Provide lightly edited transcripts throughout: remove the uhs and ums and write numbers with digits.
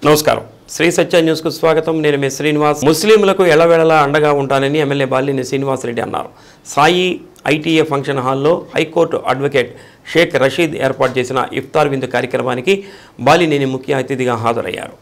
నమస్కారం శ్రీ సత్య న్యూస్ కు స్వాగతం నేను మీ శ్రీనివాస్ ముస్లింలకు ఎల్లవేళలా అండగా ఉంటానని ఎమ్మెల్యే బాలినేని శ్రీనివాస్ రెడ్డి అన్నారు సాయి ఐటీఏ ఫంక్షన్ హాల్లో హైకోర్టు అడ్వకేట్ షేక్ రషీద్ ఏర్పాటు చేసిన ఇఫ్తార్ విందు కార్యక్రమానికి బాలినేని ముఖ్య అతిథిగా హాజరయ్యారు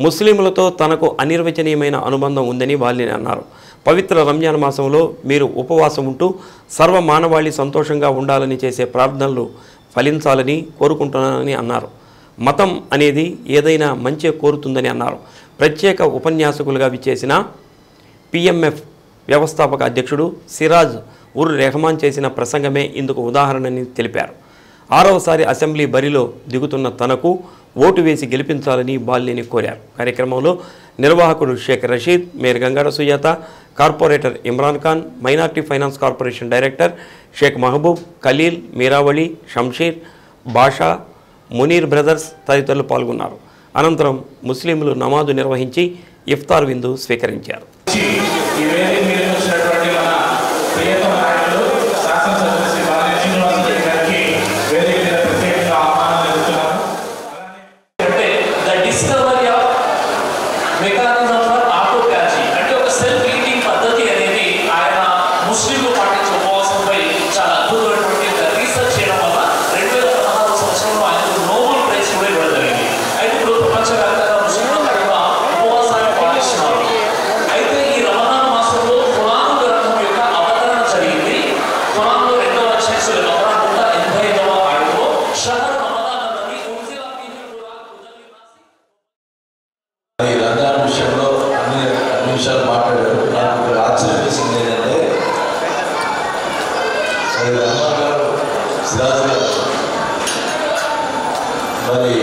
ముస్లింలతో తనకు అనిర్వచనీయమైన అనుబంధం ఉందని బాలినేని అన్నారు పవిత్ర రంజాన్ మాసంలో మీరు ఉపవాసం ఉంటూ సర్వ మానవాళి సంతోషంగా ఉండాలని చేసే ప్రార్థనలు ఫలించాలని కోరుకుంటున్నానని అన్నారు మతం అనేది ఏదైనా మంచి కోరుతుందని అన్నారు ప్రత్యేక ఉపన్యాసకులుగా విచ్చేసిన పిఎంఎఫ్ వ్యవస్థాపక అధ్యక్షుడు సిరాజ్ ఉర్ రెహమాన్ చేసిన ప్రసంగమే ఇందుకు ఉదాహరణని తెలిపారు 6వసారి అసెంబ్లీ బరిలో దిగుతున్న తనకు ఓటు వేసి గెలిపించాలని బాలినేని కోరారు కార్యక్రమంలో నిర్వాహకుడు Sheikh Rasheed mayor Gangada Sujatha corporator Imran Khan minority finance corporation director Sheikh Mahaboob Khaleel Meeravali Shamsheer Basha Muneer brothers తదితరులు పాల్గొన్నారు అనంతరం ముస్లింలు నమాజు నిర్వహించి ఇఫ్తార్ విందు స్వీకరించారు మరి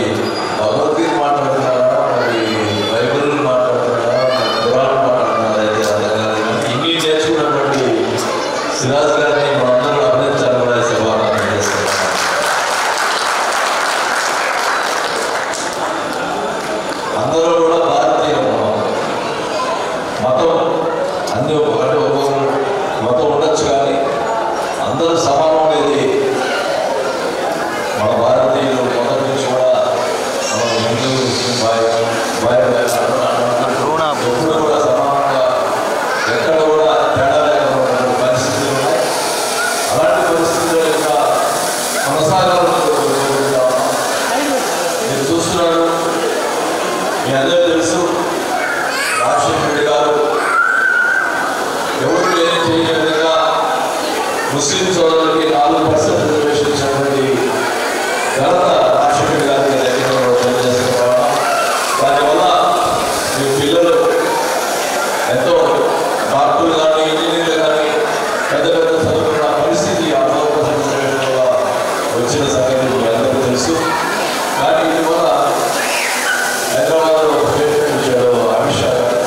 భగవద్గీత మాట్లాడుతున్నారా మరి బైబిల్ మాట్లాడుతున్నారా ఖురాన్ మాట్లాడుతున్నారా అయితే అర్థం కాదు ఇంగ్లీష్ నేర్చుకున్నటువంటి సిరాజ్ గారిని మనందరూ అభినందించాలని సభాపతి చేస్తున్నాం అందరూ కూడా భారతీయ మతం అన్ని ఒకటి ఒక్కొక్కరు మతం ఉండొచ్చు కానీ అందరూ సమానం అనేది మన భారతీయులు మొదటి నుంచి కూడా మన హిందూ ముస్లిం ఎప్పుడు కూడా సమానంగా ఎక్కడ కూడా తేడా లేకుండా పరిస్థితులు ఉన్నాయి అలాంటి పరిస్థితుల యొక్క కొనసాగాలను మీరు చూస్తున్నారు మీ అందరూ తెలుసు రాజశేఖర రెడ్డి గారు ఎవరు లేని చేయని విధంగా ముస్లిం సోదరులకి 4% రిజర్వేషన్ ఇచ్చినటువంటి ఘనత రాజశేఖర గారికి తెలియజేస్తున్నాం దానివల్ల మీ పిల్లలు ఎంతో డాక్టర్లు కానీ ఇంజనీర్లు కానీ పెద్ద పెద్ద చదువుకున్న పరిస్థితి 4% రిజర్వేషన్ వల్ల వచ్చిన సంగతి మీ అందరికీ తెలుసు కానీ ఇటీవల హైదరాబాద్లో స్టేట్మెంట్ ఇచ్చాడు అమిత్ షా గారు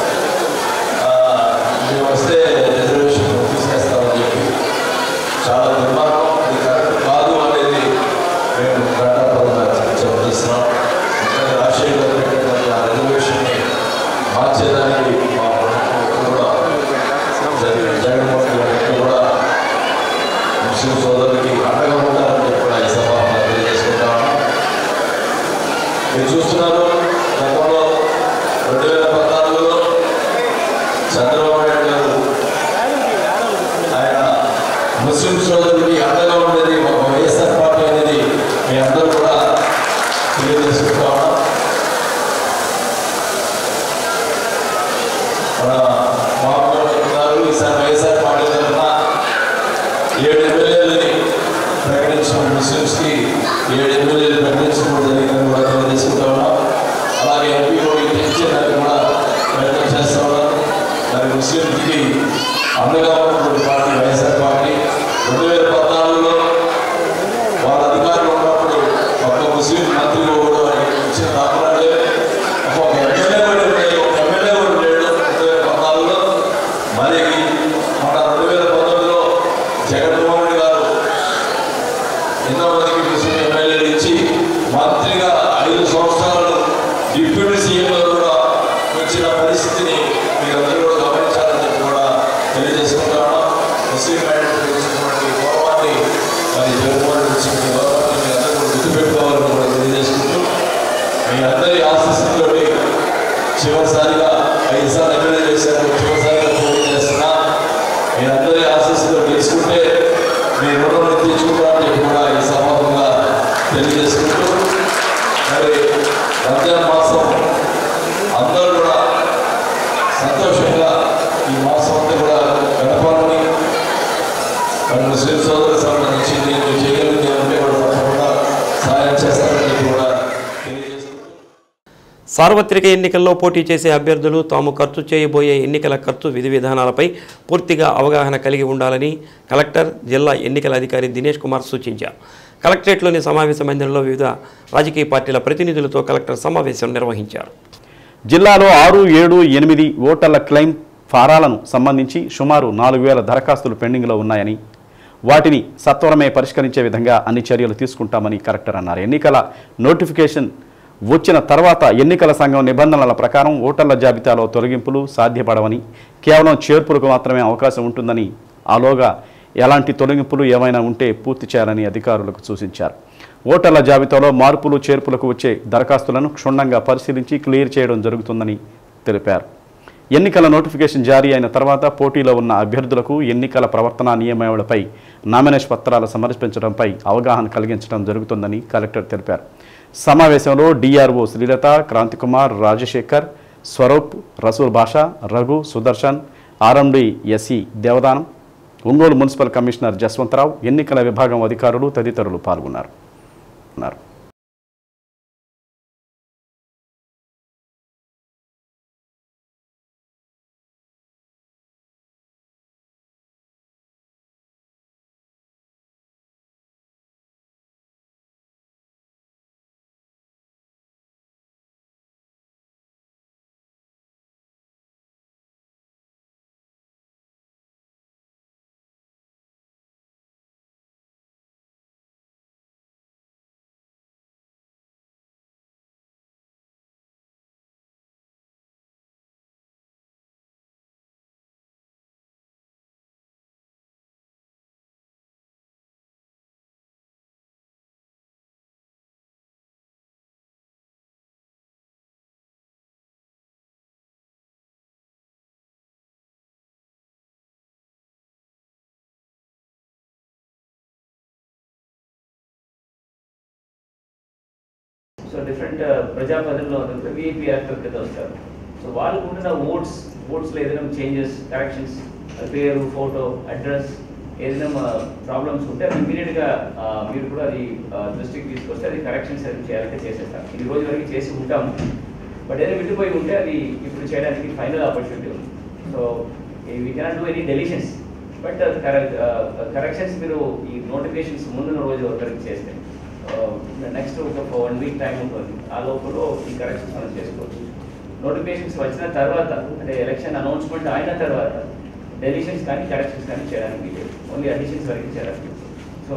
మేము వస్తే రిజర్వేషన్ తీసేస్తామని చెప్పి చాలా దుర్మార్గం ఇది కరెక్ట్ కాదు అనేది మేము ఘంటాపరంగా చెప్పిస్తున్నాం ఎందుకంటే రాజశేఖర్ పెట్టినటువంటి ఆ రిజర్వేషన్ని మార్చేదానికి మా ప్రభుత్వం కూడా జగన్మోహన్ రెడ్డి కూడా ముస్లిం సోదరులకి అండగా ఉంటారని చెప్పి కూడా ఈ సభ తెలియజేసుకుంటాము మీరు చూస్తున్నారు గతంలో 2014లో చంద్రబాబు నాయుడు గారు ఆయన ముస్లిం సోదరులకి అండగా ఉండేది ఒక వైఎస్ఆర్ పార్టీ అనేది మీ అందరూ కూడా తెలియజేసుకుంటా ఉన్నాం మన మామూలు చెప్తున్నారు ఈసారి వైఎస్ఆర్ పార్టీ తరఫున 7 ఎమ్మెల్యేలని ప్రకటించిన ముస్లింస్కి 7 ఎమ్మెల్యేలు ప్రకటించడం జరిగిందని కూడా తెలియజేసుకుంటా ఉన్నాం అలాగే ఎంపీలో పెంచేదాన్ని కూడా ప్రయత్నం చేస్తూ ఉన్నాం మరి ముస్లింకి అండగా ఉన్నటువంటి పార్టీ వైఎస్ఆర్ పార్టీ 2014లో వాళ్ళ అధికారులు ఉన్నప్పుడు ఒక ముస్లిం మంత్రిలో కూడా ఇచ్చిన దాఖలాలే ఒక ఎమ్మెల్యే కూడా ఉండేది ఒక ఎమ్మెల్యే కూడా ఉండేది 2014లో మరి మన 2019లో జగన్మోహన్ రెడ్డి గారు ఎంతోమందికి ముస్లిం ఎమ్మెల్యేలు ఇచ్చి మంత్రిగా 5 సంవత్సరాలు డిప్యూటీ సీఎంలో కూడా వచ్చిన పరిస్థితిని మీరందరూ కూడా గమనించాలని చెప్పి కూడా తెలియజేసుకుంటా ఉన్నాం ముస్లిం మైనారిటీ మరి జగన్మోహన్ రెడ్డి మీ అందరూ గుర్తుపెట్టుకోవాలని కూడా తెలియజేసుకుంటూ మీ అందరి ఆశీస్సులతో చివరిసారిగా 5 సార్లు ఎమ్మెల్యే చేశారు, చివరిసారిగా పోటీ చేస్తున్నా. మీ అందరి ఆశీస్సులు తీసుకుంటే మీ రుణం తీర్చుకుంటామని కూడా ఈ సమాపంగా తెలియజేసుకుంటూ మరి రంజాన్ మాసం అందరూ కూడా సంతోషంగా ఈ మాసం అంతా కూడా గడపాలని మరి ముస్లిం సోదరులకు సంబంధించి నేను చేయగలిగితే ఉంటే కూడా తప్పకుండా సహాయం చేస్తానని కూడా తెలియజేస్తున్నాను. సార్వత్రిక ఎన్నికల్లో పోటీ చేసే అభ్యర్థులు తాము ఖర్చు చేయబోయే ఎన్నికల ఖర్చు విధి విధానాలపై పూర్తిగా అవగాహన కలిగి ఉండాలని కలెక్టర్, జిల్లా ఎన్నికల అధికారి దినేష్ కుమార్ సూచించారు. కలెక్టరేట్లోని సమావేశ మందిరంలో వివిధ రాజకీయ పార్టీల ప్రతినిధులతో కలెక్టర్ సమావేశం నిర్వహించారు. జిల్లాలో 6, 7, 8 ఓటర్ల క్లెయిమ్ ఫారాలను సంబంధించి సుమారు 4,000 దరఖాస్తులు పెండింగ్లో ఉన్నాయని, వాటిని సత్వరమే పరిష్కరించే విధంగా అన్ని చర్యలు తీసుకుంటామని కలెక్టర్ అన్నారు. ఎన్నికల నోటిఫికేషన్ వచ్చిన తర్వాత ఎన్నికల సంఘం నిబంధనల ప్రకారం ఓటర్ల జాబితాలో తొలగింపులు సాధ్యపడవని, కేవలం చేర్పులకు మాత్రమే అవకాశం ఉంటుందని, ఆలోగా ఎలాంటి తొలగింపులు ఏమైనా ఉంటే పూర్తి చేయాలని అధికారులకు సూచించారు. ఓటర్ల జాబితాలో మార్పులు చేర్పులకు వచ్చే దరఖాస్తులను క్షుణ్ణంగా పరిశీలించి క్లియర్ చేయడం జరుగుతుందని తెలిపారు. ఎన్నికల నోటిఫికేషన్ జారీ అయిన తర్వాత పోటీలో ఉన్న అభ్యర్థులకు ఎన్నికల ప్రవర్తనా నియమావళిపై నామినేషన్ పత్రాలు సమర్పించడంపై అవగాహన కలిగించడం జరుగుతుందని కలెక్టర్ తెలిపారు. సమావేశంలో DRO Srilatha, Kranthikumar, Rajasekhar, Swaroop, Rasool Basha, Raghu, Sudarshan, RMD SE Devadanam, Ongole municipal commissioner Jaswantharao, ఎన్నికల విభాగం అధికారులు తదితరులు పాల్గొన్నారు. సో డిఫరెంట్ ప్రజాప్రతినిధులు విఐపి యాక్టర్ కింద వస్తారు. సో వాళ్ళకు ఉంటున్న ఓట్స్లో ఏదైనా చేంజెస్, కరెక్షన్స్, పేరు, ఫోటో, అడ్రస్ ఏదైనా ప్రాబ్లమ్స్ ఉంటే అది ఇమీడియట్గా మీరు కూడా అది దృష్టికి తీసుకొస్తే అది కరెక్షన్స్ అది చేయాలంటే చేసేస్తాం. ఈ రోజు వరకు చేసి ఉంటాము. బట్ ఏదైనా విడిపోయి ఉంటే అది ఇప్పుడు చేయడానికి ఫైనల్ ఆపర్చునిటీ ఉంది. So we cannot do any deletions. But corrections మీరు ఈ నోటిఫికేషన్స్ ముందున్న రోజు కరెక్ట్ చేస్తే నెక్స్ట్ ఒక 1 వీక్ టైం ఉంటుంది. ఆ లోపల ఈ కరెక్షన్స్ మనం చేసుకోవచ్చు. నోటిఫికేషన్స్ వచ్చిన తర్వాత అంటే ఎలక్షన్ అనౌన్స్మెంట్ అయిన తర్వాత డెలిషన్స్ కానీ కరెక్షన్స్ కానీ చేయడానికి లేదు. ఓన్లీ అడిషన్స్ వరకు చేయడానికి. సో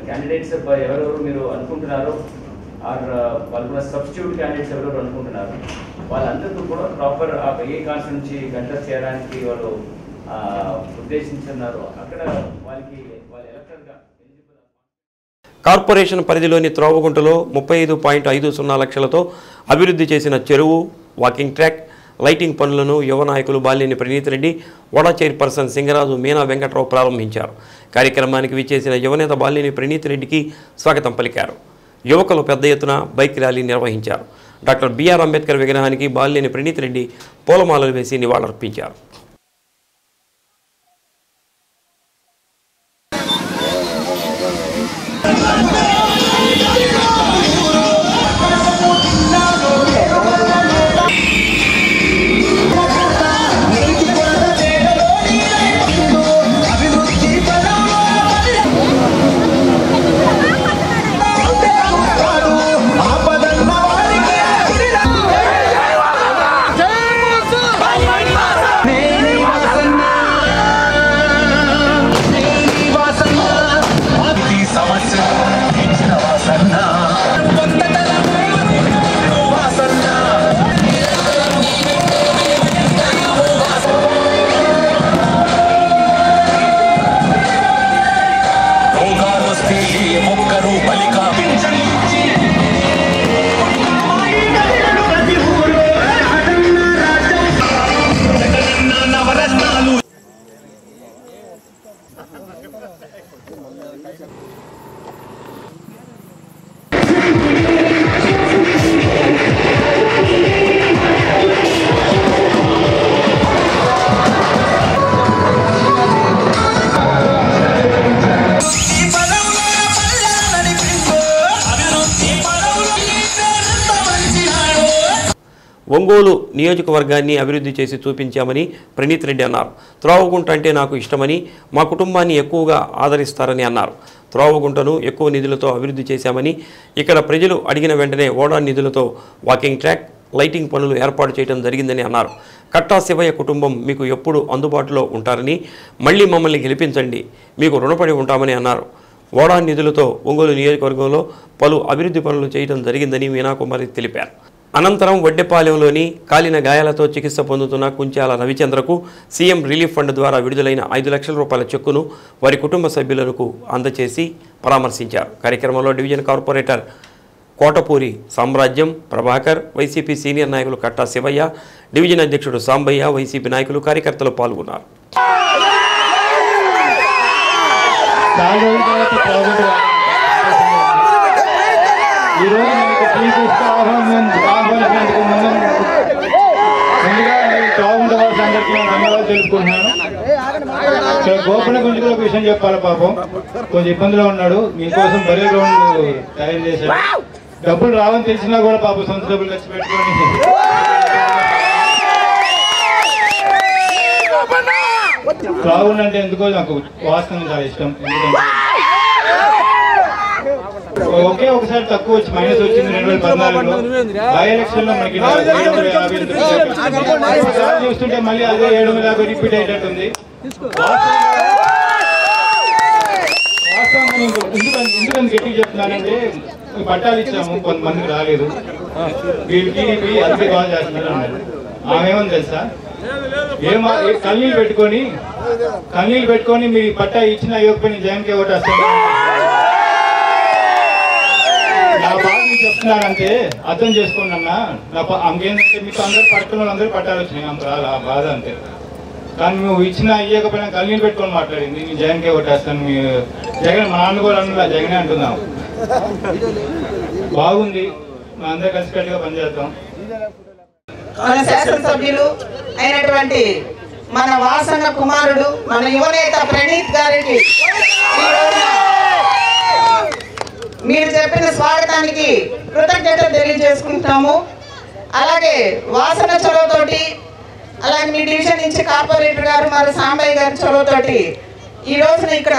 క్యాండిడేట్స్ ఎవరెవరు మీరు అనుకుంటున్నారో ఆర్ వాళ్ళకున్న సబ్స్టిట్యూట్ క్యాండిడేట్స్ ఎవరెవరు అనుకుంటున్నారు వాళ్ళందరికీ కూడా ప్రాపర్ ఆ ఏ కాన్స్ నుంచి కంటెస్ట్ చేయడానికి వాళ్ళు ఉద్దేశించున్నారు. అక్కడ వాళ్ళకి వాళ్ళ ఎలక్టర్గా కార్పొరేషన్ పరిధిలోని త్రోవగుంటలో 35.50 లక్షలతో అభివృద్ధి చేసిన చెరువు, వాకింగ్ ట్రాక్, లైటింగ్ పనులను యువ నాయకులు బాలినేని ప్రణీత్ రెడ్డి, వడా చైర్పర్సన్ సింగరాజు మీనా వెంకట్రావు ప్రారంభించారు. కార్యక్రమానికి విచ్చేసిన యువనేత బాలినేని ప్రణీత్ రెడ్డికి స్వాగతం పలికారు. యువకులు పెద్ద ఎత్తున బైక్ ర్యాలీ నిర్వహించారు. డాక్టర్ బిఆర్ అంబేద్కర్ విగ్రహానికి బాలినేని ప్రణీత్ రెడ్డి పూలమాలలు వేసి నివాళులర్పించారు. Hey! ఒంగోలు నియోజకవర్గాన్ని అభివృద్ధి చేసి చూపించామని ప్రణీత్ రెడ్డి అన్నారు. త్రోవగుంట అంటే నాకు ఇష్టమని, మా కుటుంబాన్ని ఎక్కువగా ఆదరిస్తారని అన్నారు. త్రోవగుంటను ఎక్కువ నిధులతో అభివృద్ధి చేశామని, ఇక్కడ ప్రజలు అడిగిన వెంటనే ఓడా నిధులతో వాకింగ్ ట్రాక్, లైటింగ్ పనులు ఏర్పాటు చేయడం జరిగిందని అన్నారు. కట్టా శివయ్య కుటుంబం మీకు ఎప్పుడు అందుబాటులో ఉంటారని, మళ్ళీ మమ్మల్ని గెలిపించండి, మీకు రుణపడి ఉంటామని అన్నారు. ఓడా నిధులతో ఒంగోలు నియోజకవర్గంలో పలు అభివృద్ధి పనులు చేయడం జరిగిందని మీనాకుమారి తెలిపారు. అనంతరం వడ్డెపాలెంలోని కాలిన గాయాలతో చికిత్స పొందుతున్న కుంచాల రవిచంద్రకు సీఎం రిలీఫ్ ఫండ్ ద్వారా విడుదలైన 5 లక్షల రూపాయల చెక్కును వారి కుటుంబ సభ్యులకు అందజేసి పరామర్శించారు. కార్యక్రమంలో డివిజన్ కార్పొరేటర్ కోటపూరి సామ్రాజ్యం, ప్రభాకర్, వైసీపీ సీనియర్ నాయకులు కట్టా శివయ్య, డివిజన్ అధ్యక్షుడు సాంబయ్య, వైసీపీ నాయకులు, కార్యకర్తలు పాల్గొన్నారు. గోపన గుంజుకు ఒక విషయం చెప్పాలి. పాపం కొంచెం ఇబ్బందిలో ఉన్నాడు. మీకోసం బరే గ్రౌండ్ తయారు చేశాడు. డబ్బులు రావని తెలిసినా కూడా పాపం సొంత డబ్బులు ఖర్చు పెట్టుకొని గ్రౌండ్ అంటే ఎందుకో నాకు వాస్తవం చాలా ఇష్టం. ఒకే ఒకసారి తక్కువ వచ్చి మైనస్ వచ్చింది 2014లో బై ఎలక్షన్ లో మనకి 750 చూస్తుంటే మళ్ళీ అదే 750 రిపీట్ అయ్యేటట్టుంది. వాస్తవం ఎందుకని గట్టిగా చెప్తున్నానంటే పట్టాలు ఇచ్చాము, కొంతమందికి రాలేదు, వీళ్ళకి అదే కాల్ చేస్తున్నారు అన్నారు. ఆమెమని తెలుసా, కన్నీళ్ళు పెట్టుకొని మీ పట్టా ఇచ్చిన ఇవ్వకపోయిన జగన్కే ఓటేస్తాను నా బాధ చెప్తున్నానంటే అర్థం చేసుకోండి అన్న. ఆమెకేంటంటే మీకు అందరూ పట్టుకున్న వాళ్ళందరూ పట్టాలు వచ్చినాయి, ఆమె రాదు ఆ బాధ అంతే. కానీ నువ్వు ఇచ్చినా ఇవ్వకపోయినా కన్నీళ్ళు పెట్టుకొని మాట్లాడింది, నేను జగన్కే ఓటేస్తాను, మీ జగన్ మా నాన్న కూడా అన్న జగనే అంటున్నాం. బాగుంది, మా అందరూ కలిసికట్టుగా పనిచేద్దాం. మన శాసనసభ్యులు అయినటువంటి మన వాసన కుమారుడు, మన యువనేత ప్రణీత్ గారికి మీరు చెప్పిన స్వాగతానికి కృతజ్ఞతలు తెలియజేసుకుంటాము. అలాగే వాసన చొరవతోటి, అలాగే మీ డివిజన్ నుంచి కార్పొరేటర్ గారు మరి సాంబయ్య గారి చొరవతోటి ఈ రోజున ఇక్కడ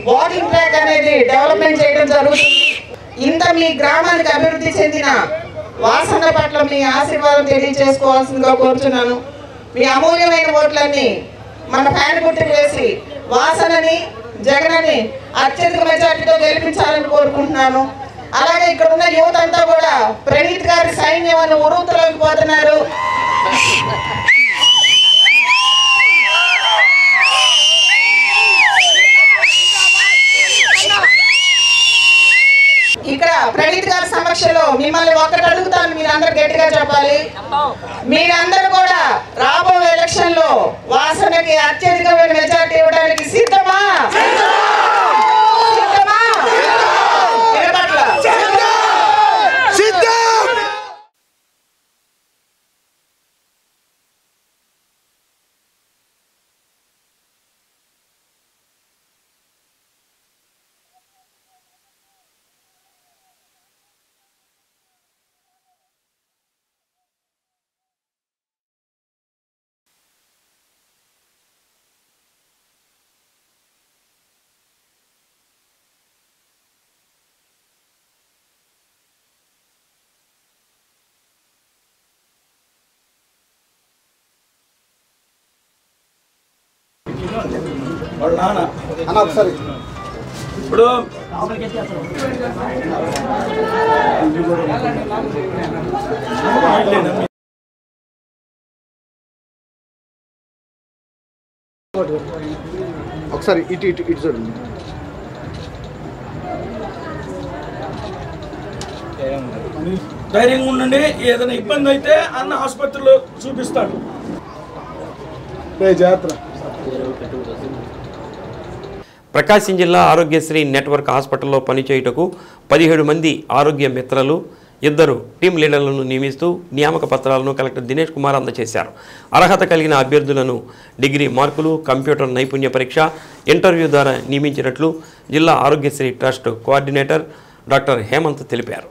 వాకింగ్ ట్రాక్ అనేది డెవలప్మెంట్ చేయడం జరుగుతుంది. ఇంత మీ గ్రామానికి అభివృద్ధి చెందిన వాసన పట్ల మీ ఆశీర్వాదం తెలియజేసుకోవాల్సిందిగా కోరుతున్నాను. మీ అమూల్యమైన ఓట్లన్నీ మన ఫ్యాన్ గుర్తుకు వేసి వాసనని, జగనని అత్యధిక మెజార్టీతో గెలిపించాలని కోరుకుంటున్నాను. అలాగే ఇక్కడ ఉన్న యువత అంతా కూడా ప్రణీత్ గారి సైన్యం అని ఉరుతులోకి పోతున్నారు. ఇక్కడ ప్రణీత్ గారి సమక్షంలో మిమ్మల్ని ఒక్కటి అడుగుతాను, మీరందరూ గట్టిగా చెప్పాలి. మీరందరూ కూడా రాబోయే ఎలక్షన్ లో వాసనకి అత్యధికమైన మెజార్టీ ఇవ్వడానికి సిద్ధమా? ఒకసారి ఇప్పుడు ఒకసారి ఇటు ఇటు ఇటు చూడండి. ధైర్యంగా ఉండండి. ఏదైనా ఇబ్బంది అయితే అన్న ఆసుపత్రిలో చూపిస్తాడు. ప్రకాశం జిల్లా ఆరోగ్యశ్రీ నెట్వర్క్ హాస్పిటల్లో పనిచేయుటకు 17 మంది ఆరోగ్య మిత్రలు 2 టీం లీడర్లను నియమిస్తూ నియామక పత్రాలను కలెక్టర్ దినేష్ కుమార్ అందజేశారు. అర్హత కలిగిన అభ్యర్థులను డిగ్రీ మార్కులు, కంప్యూటర్ నైపుణ్య పరీక్ష, ఇంటర్వ్యూ ద్వారా నియమించినట్లు జిల్లా Aarogyasri trust coordinator doctor Hemanth తెలిపారు.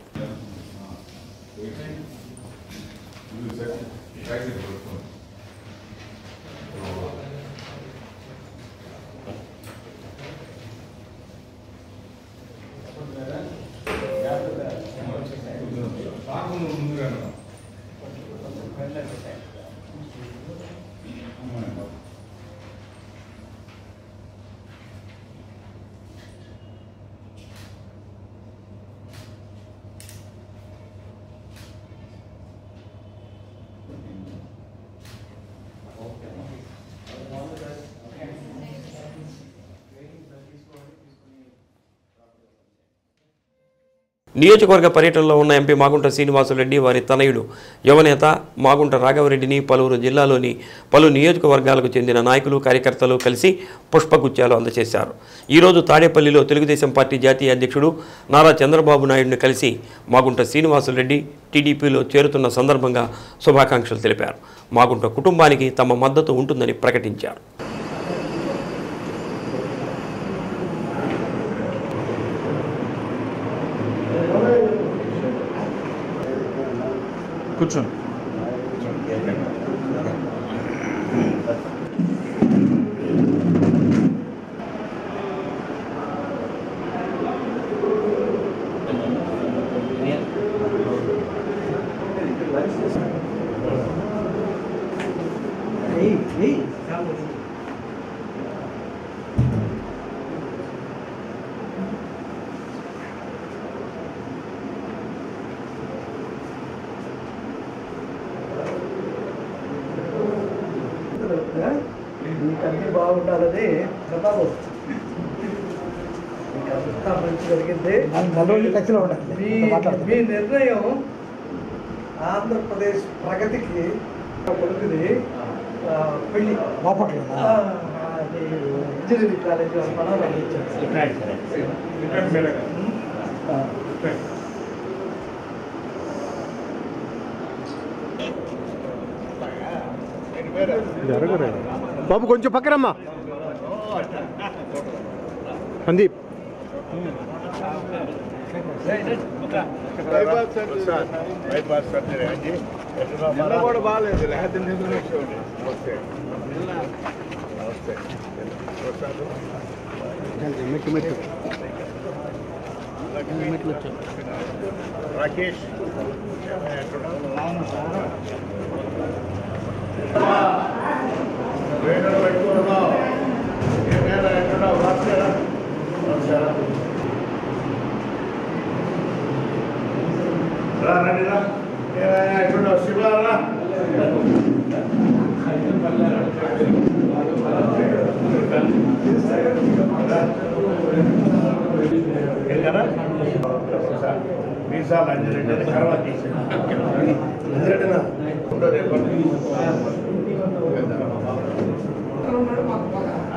నియోజకవర్గ పర్యటనలో ఉన్న ఎంపీ మాగుంట శ్రీనివాసులరెడ్డి వారి తనయుడు యువనేత మాగుంట రాఘవరెడ్డిని పలువురు జిల్లాలోని పలు నియోజకవర్గాలకు చెందిన నాయకులు, కార్యకర్తలు కలిసి పుష్పగుచ్చాలు అందజేశారు. ఈరోజు తాడేపల్లిలో తెలుగుదేశం పార్టీ జాతీయ అధ్యక్షుడు నారా చంద్రబాబు నాయుడిని కలిసి మాగుంట శ్రీనివాసులరెడ్డి టీడీపీలో చేరుతున్న సందర్భంగా శుభాకాంక్షలు తెలిపారు. మాగుంట కుటుంబానికి తమ మద్దతు ఉంటుందని ప్రకటించారు. కూర్చోండి. మీకన్నీ బాగుండాలని ప్రతాపం మీకు అంతా మంచి జరిగింది. మీ నిర్ణయం ఆంధ్రప్రదేశ్ ప్రగతికి కొడుకుది పెళ్లి బాపట్ల ఇంజనీరింగ్ కాలేజీ పనాలు బాబు కొంచెం పక్కనమ్మా. సందీప్ కూడా బాగాలేదు. రాకేష్ శివారా మీసాలు అంజరెడ్డి కరవా తీసాడు.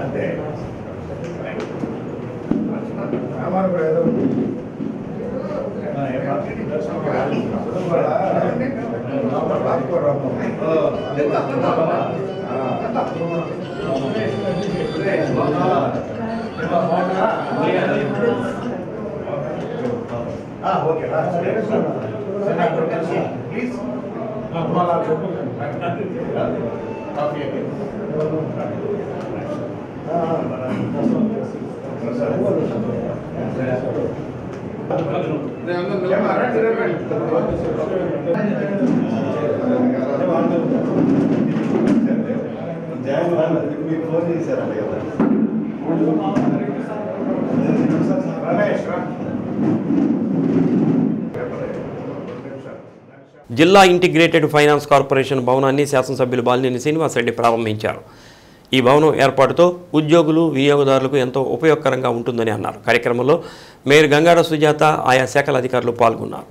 అంతే ఓకే ప్లీజ్ మీకు ఫోన్ చేశారండి కదా. జిల్లా ఇంటిగ్రేటెడ్ ఫైనాన్స్ కార్పొరేషన్ భవనాన్ని శాసనసభ్యులు బాలినేని శ్రీనివాసరెడ్డి ప్రారంభించారు. ఈ భవనం ఏర్పాటుతో ఉద్యోగులు, వినియోగదారులకు ఎంతో ఉపయోగకరంగా ఉంటుందని అన్నారు. కార్యక్రమంలో మేయర్ గంగాడ సుజాత, ఆయా శాఖల అధికారులు పాల్గొన్నారు.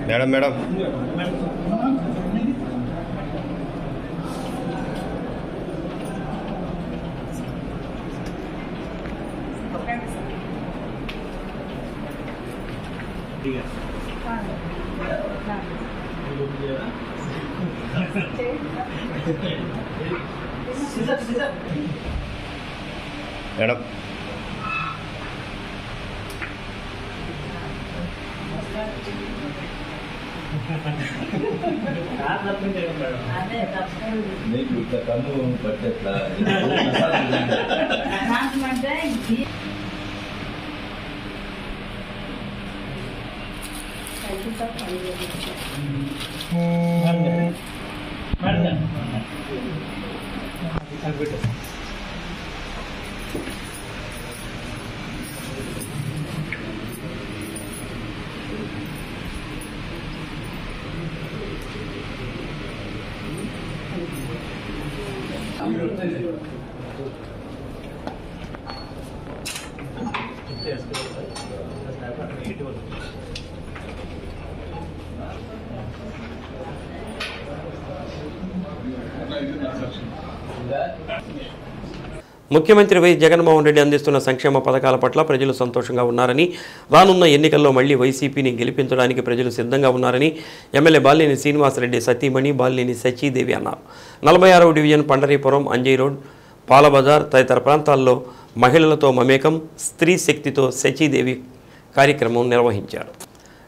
మేడం మేడం మేడం నీకు ఇట్లా కన్ను పట్టేట్లా ముఖ్యమంత్రి వైఎస్ జగన్మోహన్ రెడ్డి అందిస్తున్న సంక్షేమ పథకాల పట్ల ప్రజలు సంతోషంగా ఉన్నారని, రానున్న ఎన్నికల్లో మళ్లీ వైసీపీని గెలిపించడానికి ప్రజలు సిద్ధంగా ఉన్నారని ఎమ్మెల్యే బాలినేని శ్రీనివాసరెడ్డి సతీమణి బాలినేని సచీదేవి అన్నారు. 46వ డివిజన్ పండరీపురం, అంజయ్ రోడ్, పాలబజార్ తదితర ప్రాంతాల్లో మహిళలతో మమేకం స్త్రీ శక్తితో సచీదేవి కార్యక్రమం నిర్వహించారు.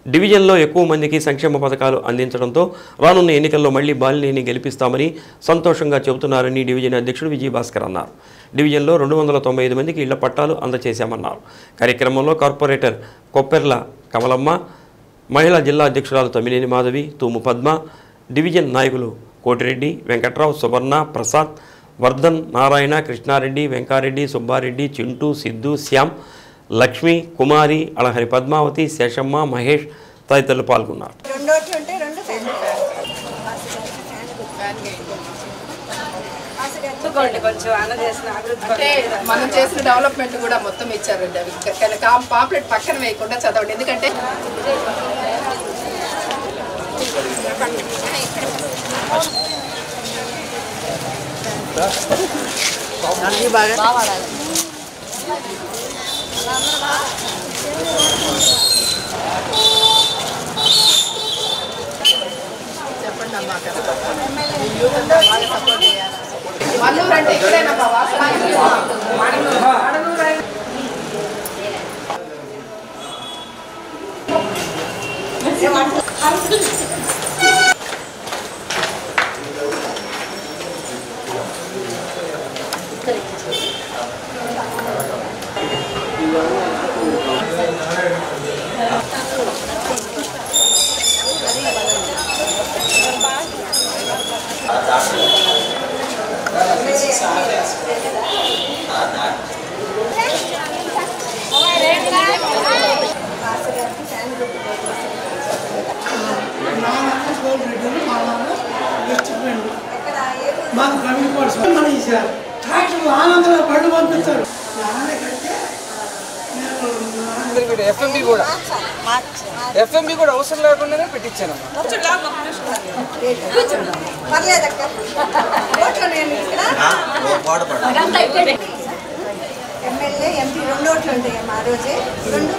డివిజన్లో ఎక్కువ మందికి సంక్షేమ పథకాలు అందించడంతో రానున్న ఎన్నికల్లో మళ్లీ బాలినేని గెలిపిస్తామని సంతోషంగా చెబుతున్నారని డివిజన్ అధ్యక్షుడు విజయభాస్కర్ అన్నారు. డివిజన్లో 295 మందికి ఇళ్ల పట్టాలు అందజేశామన్నారు. కార్యక్రమంలో కార్పొరేటర్ కొప్పెర్ల కమలమ్మ, మహిళా జిల్లా అధ్యక్షురాలు తమిళేని మాధవి, తూము పద్మ, డివిజన్ నాయకులు కోటిరెడ్డి, వెంకట్రావు, సువర్ణ, ప్రసాద్, వర్ధన్, నారాయణ, కృష్ణారెడ్డి, వెంకారెడ్డి, సుబ్బారెడ్డి, చింటూ, సిద్ధు, శ్యామ్, లక్ష్మి, కుమారి, అళహరి పద్మావతి, శేషమ్మ, మహేష్ తదితరులు పాల్గొన్నారు. అంటే మనం చేసిన డెవలప్మెంట్ కూడా మొత్తం ఇచ్చారండి. అవి పాంప్లెట్ పక్కన వేయకుండా చదవండి. ఎందుకంటే చెప్పండి అమ్మా కదా బాగా సపోర్ట్ చేయాలి. మల్లూరు అంటే ఇక్కడేనా మాకు మన ట్రాక్టర్ ఆనందంగా పళ్ళు పంపిస్తారు. ఎఫ్ఎంబి కూడా అవసరం లేకుండానే పెట్టించాను. ఎమ్మెల్యే ఎంపీ 2 ఓట్లు ఉంటాయి మా రోజే 2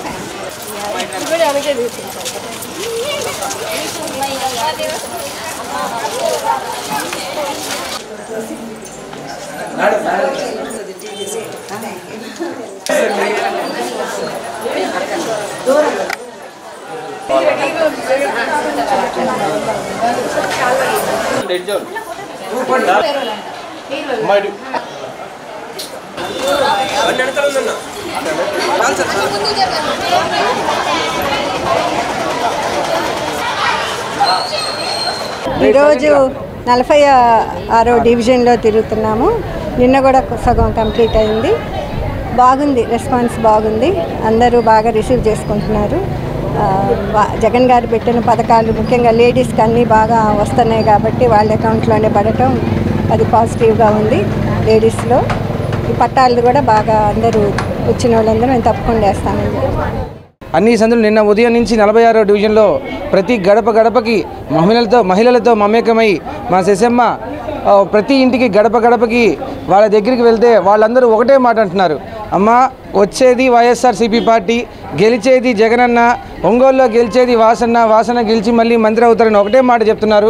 ఈరోజు 46వ డివిజన్లో తిరుగుతున్నాము. నిన్న కూడా సగం కంప్లీట్ అయింది. బాగుంది, రెస్పాన్స్ బాగుంది, అందరూ బాగా రిసీవ్ చేసుకుంటున్నారు. జగన్ గారు పెట్టిన పథకాలు ముఖ్యంగా లేడీస్కి అన్నీ బాగా వస్తున్నాయి కాబట్టి వాళ్ళ అకౌంట్లోనే పడటం అది పాజిటివ్గా ఉంది. లేడీస్లో ఈ పట్టాలు కూడా బాగా అందరూ వచ్చిన వాళ్ళందరూ మేము తప్పకుండా వేస్తామండి. అన్ని సందులు నిన్న ఉదయం నుంచి 46వ డివిజన్లో ప్రతి గడప గడపకి మహిళలతో మమేకమై మా సెసమ్మ ప్రతి ఇంటికి గడప గడపకి వాళ్ళ దగ్గరికి వెళ్తే వాళ్ళందరూ ఒకటే మాట అంటున్నారు, అమ్మ వచ్చేది వైఎస్ఆర్సీపీ పార్టీ, గెలిచేది జగనన్న, ఒంగోలులో గెలిచేది వాసన గెలిచి మళ్ళీ మంత్రి అవుతారని ఒకటే మాట చెప్తున్నారు.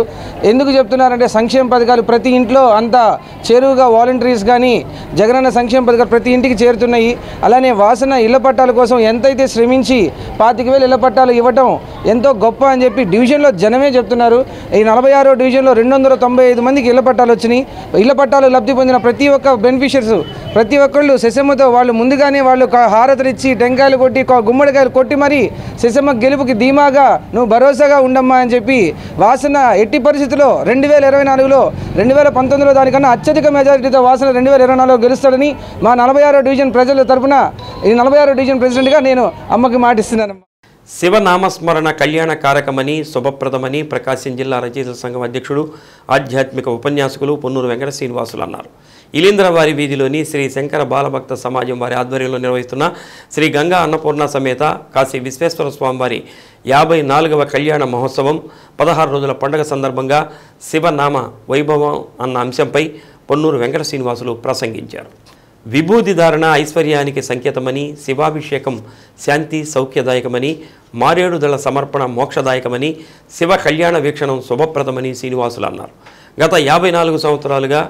ఎందుకు చెప్తున్నారంటే సంక్షేమ పథకాలు ప్రతి ఇంట్లో అంతా చేరువుగా వాలంటీర్స్ కానీ జగనన్న సంక్షేమ పథకాలు ప్రతి ఇంటికి చేరుతున్నాయి. అలానే వాసన ఇళ్ల పట్టాల కోసం ఎంతైతే శ్రమించి 25,000 ఇళ్ల పట్టాలు ఇవ్వటం ఎంతో గొప్ప అని చెప్పి డివిజన్లో జనమే చెప్తున్నారు. ఈ 46వ డివిజన్లో 295 మందికి ఇళ్ల పట్టాలు వచ్చినాయి. ఇళ్ల పట్టాలు లబ్ధి పొందిన ప్రతి ఒక్క బెనిఫిషియర్స్ ప్రతి ఒక్కళ్ళు సెసమ్మతో వాళ్ళు ముందుగానే వాళ్ళు హారతలు ఇచ్చి టెంకాయలు కొట్టి గుమ్మడికాయలు కొట్టి మరి సెసమ్మ గెలుపుకి ధీమాగా నువ్వు భరోసాగా ఉండమ్మా అని చెప్పి వాసన ఎట్టి పరిస్థితుల్లో 2024లో 2019లో దానికన్నా అత్యధిక మెజారిటీతో వాసన 2024లో గెలుస్తాడని మా 46వ డివిజన్ ప్రజల తరఫున ఈ 46వ డివిజన్ ప్రెసిడెంట్గా నేను అమ్మకి మాటిస్తున్నాను. శివనామస్మరణ కళ్యాణ కారకమని శుభప్రదమని ప్రకాశం జిల్లా రచయితల సంఘం అధ్యక్షుడు ఆధ్యాత్మిక ఉపన్యాసకులు పొన్నూరు వెంకట శ్రీనివాసులు అన్నారు. ఇలీంద్రవారి వీధిలోని శ్రీ శంకర బాలభక్త సమాజం వారి ఆధ్వర్యంలో నిర్వహిస్తున్న శ్రీ గంగా అన్నపూర్ణ సమేత కాశీ విశ్వేశ్వర స్వామి వారి 54వ కళ్యాణ మహోత్సవం 16 రోజుల పండుగ సందర్భంగా శివనామ వైభవం అన్న అంశంపై పొన్నూరు వెంకట శ్రీనివాసులు ప్రసంగించారు. విభూతి ధారణ ఐశ్వర్యానికి సంకేతమని, శివాభిషేకం శాంతి సౌఖ్యదాయకమని, మారేడుదళ సమర్పణ మోక్షదాయకమని, శివ కళ్యాణ వీక్షణం శుభప్రదమని శ్రీనివాసులు అన్నారు. గత 54 సంవత్సరాలుగా